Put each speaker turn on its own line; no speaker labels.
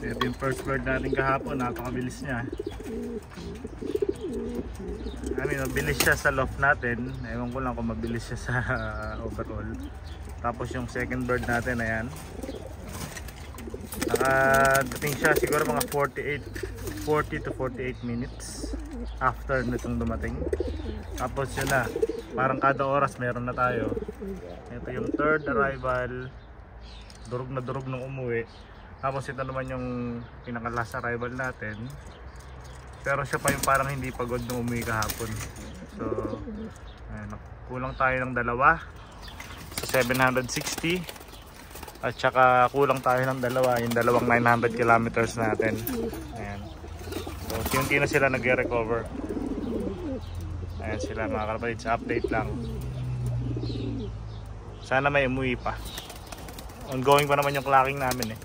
Ito yung first bird natin kahapon, napakabilis niya. Mabilis siya sa loft natin. Ewan ko lang kung mabilis siya sa overall. Tapos yung second bird natin, ayan. Nakadating siya siguro mga 40 to 48 minutes after nitong dumating. Tapos yun na, parang kada oras meron na tayo. Ito yung third arrival. Durog na durog nung umuwi. Tapos ito naman yung pinaka last arrival natin. Pero siya pa yung parang hindi pagod nung umuwi kahapon. So ayan, kulang tayo ng dalawa sa 760. At saka kulang tayo ng dalawa, yung dalawang 900 kilometers natin. Ayan. So unti na sila nagre-recover. Ayan sila mga kalapatids, update lang. Sana may umuwi pa. Ongoing pa naman yung clocking namin eh.